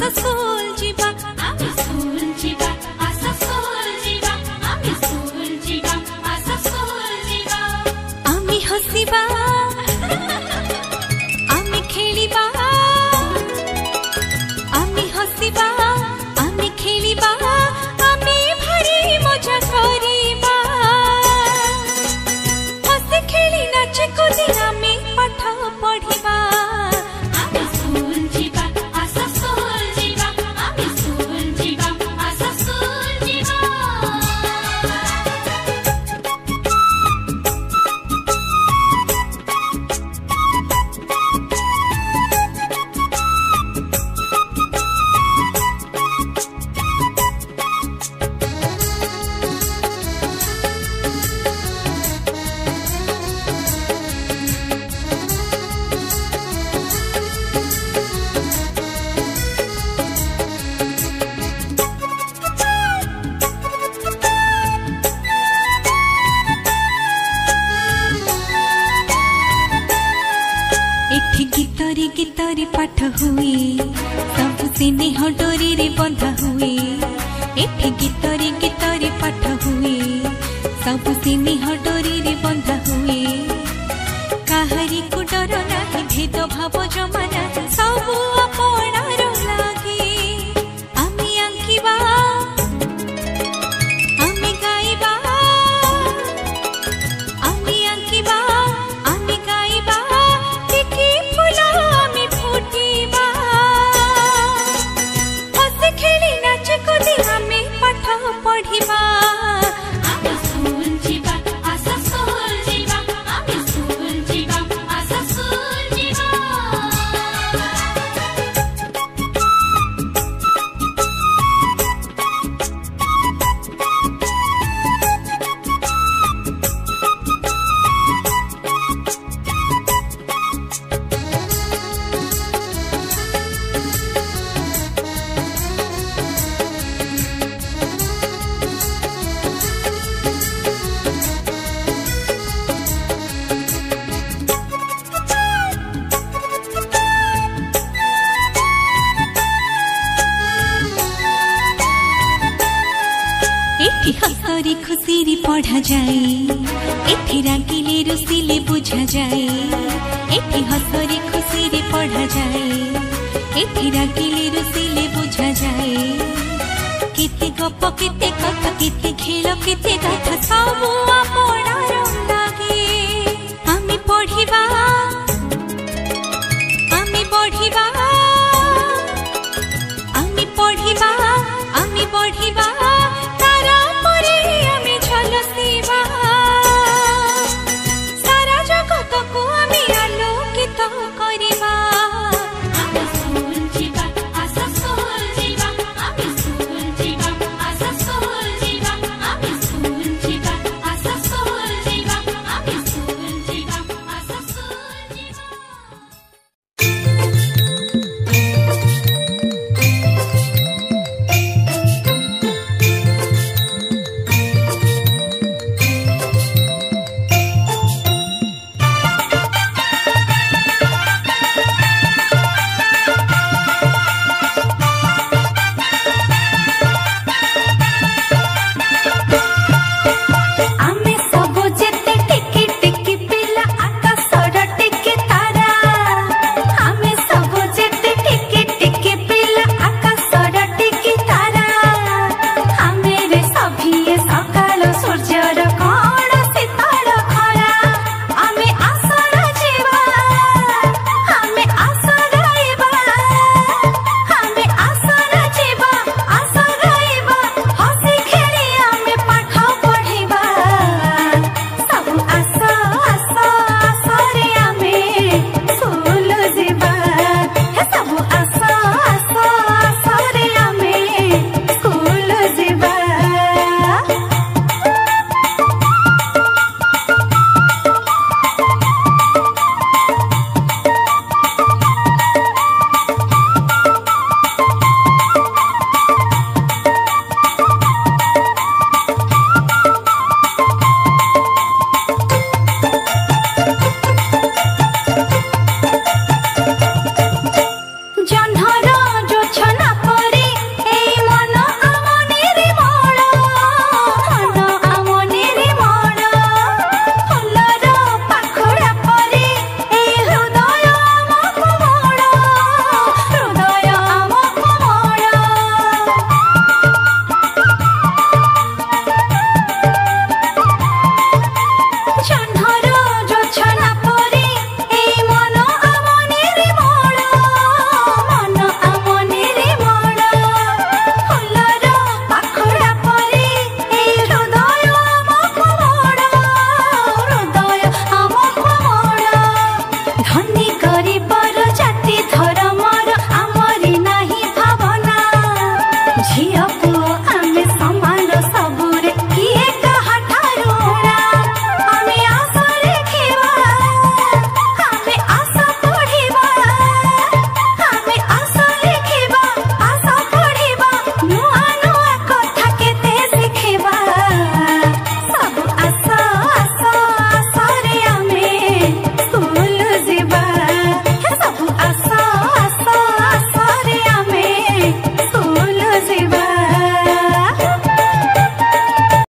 आसा स्कूल जीवा आमी स्कूल जीवा आसा स्कूल जीवा आमी स्कूल जीवा आसा स्कूल जीवा आमी हसिबा आमी खेलिबा आमी हसिबा आमी खेलिबा आमी भारी मजा करिबा हसी खेली नाचे कूदी आमी पाठ पढ़िबा आमी स्कूल जीवा आसा स्कूल जीवा आमी स्कूल जीवा आसा स्कूल जीवा गीतरी गीतरी पाठ हुए सब स्नेह डोरी रे बंधा हुए एठे गीतरी गीतरी पाठ हुए सब स्नेह डोरी रे बंधा हुए काहरी को डर नाही भेद भाव जमा नाही सब अपनार लागे आमी आंकिबा आमी गाइबा आमी आंकिबा आमी गाइबा पढ़िबा आमी स्कूल जीवा आसा स्कूल जीवा आमी स्कूल जीवा आसा स्कूल जीवा हसरी खुशी पढ़ा जाए एठी रागिले रुसिले बुझा जाए एठी हसरी खुशी पढ़ा जाए एठी रागिले रुसिले बुझा जाए केते गप केते कथा केते खेल केते गाथा सब अपनार लागे आमी पढ़िबा